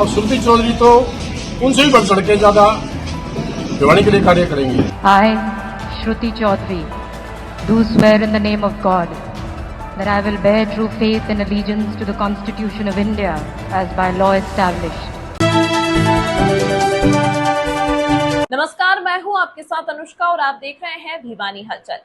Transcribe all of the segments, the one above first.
अब श्रुति चौधरी तो उनसे भी बढ़ चढ़ के ज्यादा भिवानी के लिए कार्य करेंगी। I, Shruti Chaudhary, do swear in the name of God that I will bear true faith and allegiance to the Constitution of India as by law established. नमस्कार, मैं हूं आपके साथ अनुष्का और आप देख रहे हैं भिवानी हलचल।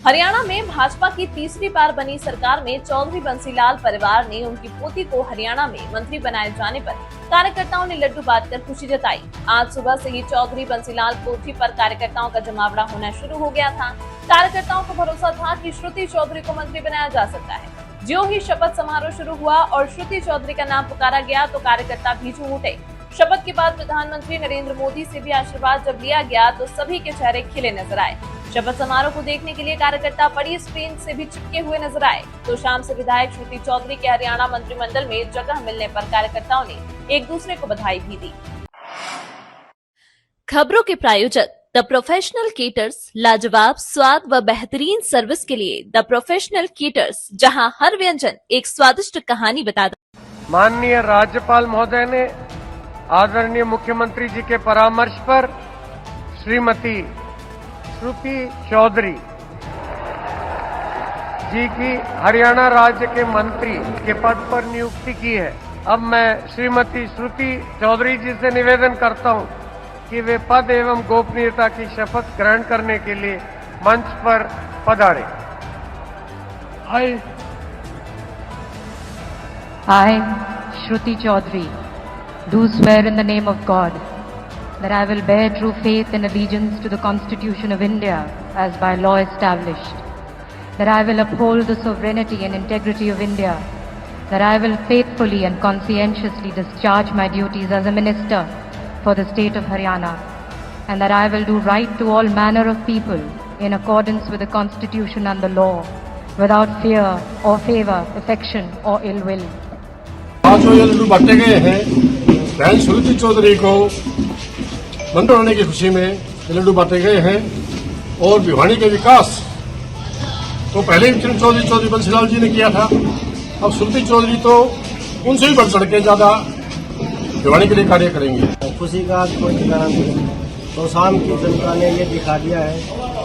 हरियाणा में भाजपा की तीसरी बार बनी सरकार में चौधरी बंसीलाल परिवार ने उनकी पोती को हरियाणा में मंत्री बनाए जाने पर कार्यकर्ताओं ने लड्डू बांटकर खुशी जताई। आज सुबह से ही चौधरी बंसीलाल कोठी पर कार्यकर्ताओं का जमावड़ा होना शुरू हो गया था। कार्यकर्ताओं को भरोसा था कि श्रुति चौधरी को मंत्री बनाया जा सकता है। ज्यों ही शपथ समारोह शुरू हुआ और श्रुति चौधरी का नाम पुकारा गया तो कार्यकर्ता भी झूम उठे। शपथ के बाद प्रधानमंत्री नरेंद्र मोदी से भी आशीर्वाद जब लिया गया तो सभी के चेहरे खिले नजर आए। शपथ समारोह को देखने के लिए कार्यकर्ता बड़ी स्क्रीन से भी चिपके हुए नजर आए। तो शाम से विधायक श्रुति चौधरी के हरियाणा मंत्रिमंडल में जगह मिलने पर कार्यकर्ताओं ने एक दूसरे को बधाई भी दी। खबरों के प्रायोजक द प्रोफेशनल केटर्स, लाजवाब स्वाद व बेहतरीन सर्विस के लिए द प्रोफेशनल केटर्स, जहां हर व्यंजन एक स्वादिष्ट कहानी बताता। माननीय राज्यपाल महोदय ने आदरणीय मुख्यमंत्री जी के परामर्श पर श्रीमती श्रुति चौधरी जी की हरियाणा राज्य के मंत्री के पद पर नियुक्ति की है। अब मैं श्रीमती श्रुति चौधरी जी से निवेदन करता हूं कि वे पद एवं गोपनीयता की शपथ ग्रहण करने के लिए मंच पर पधारे। I, Shruti Chaudhary, do swear in the name of God that I will bear true faith and allegiance to the Constitution of India as by law established, that I will uphold the sovereignty and integrity of India, that I will faithfully and conscientiously discharge my duties as a minister for the state of Haryana, and that I will do right to all manner of people in accordance with the Constitution and the law, without fear or favor, affection or ill will. आज जो ये लड्डू बांटे गए हैं बहन श्रुति चौधरी को मंत्री होने की खुशी में ये लड्डू बांटे गए हैं और भिवानी के विकास तो पहले ही चौधरी बंसीलाल जी ने किया था। अब श्रुति चौधरी तो उनसे भी बढ़ चढ़ के ज्यादा भिवानी के लिए कार्य करेंगे। खुशी का कोई ठिकाना नहीं। तो शाम की जनता ने ये दिखा दिया है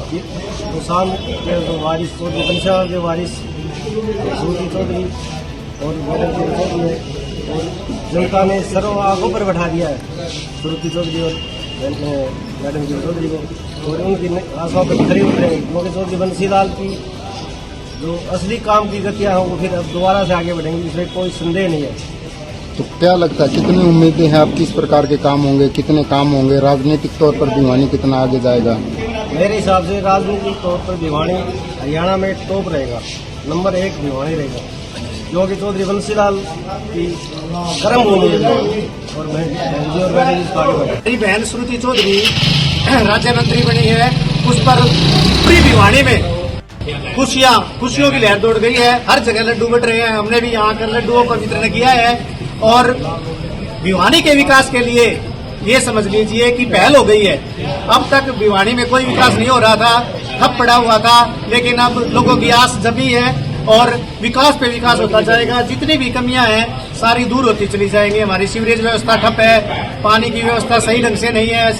कि तो शाम के वारिस चौधरी बंसीलाल के वारिस श्रुति चौधरी और जनता ने सर्व आगों पर बैठा दिया है श्रुति चौधरी और मैडम जी चौधरी को और उनकी आशाओं पर खरी उतरे क्योंकि चौधरी बंसीलाल की जो असली काम की गतियाँ हैं वो फिर अब दोबारा से आगे बढ़ेंगी, इसमें कोई संदेह नहीं है। तो क्या लगता है कितनी उम्मीदें हैं आप, किस प्रकार के काम होंगे, कितने काम होंगे, राजनीतिक तौर पर भिवानी कितना आगे जाएगा? मेरे हिसाब से राजनीतिक तौर पर भिवानी हरियाणा में टॉप रहेगा, नंबर 1 भिवानी रहेगा, जो कि चौधरी बंसीलाल की कर्म भूमि है और मेरी बहन श्रुति चौधरी राज्य मंत्री बनी है, उस पर पूरी भिवानी में खुशियों की लहर दौड़ गई है। हर जगह लड्डू बट रहे हैं। हमने भी यहाँ कर लड्डुओं का वितरण किया है और भिवानी के विकास के लिए ये समझ लीजिए कि पहल हो गई है। अब तक भिवानी में कोई विकास नहीं हो रहा था, ठप पड़ा हुआ था, लेकिन अब लोगों की आस जमी है और विकास पे विकास होता जाएगा। जितनी भी कमियां हैं सारी दूर होती चली जाएंगी। हमारी सीवरेज व्यवस्था ठप है, पानी की व्यवस्था सही ढंग से नहीं है,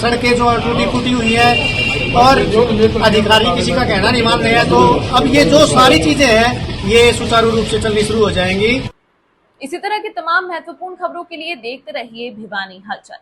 सड़कें जो टूटी फूटी हुई है और अधिकारी किसी का कहना नहीं मान रहे हैं। तो अब ये जो सारी चीजें हैं ये सुचारू रूप से चलनी शुरू हो जाएंगी। इसी तरह की तमाम महत्वपूर्ण खबरों के लिए देखते रहिए भिवानी हलचल।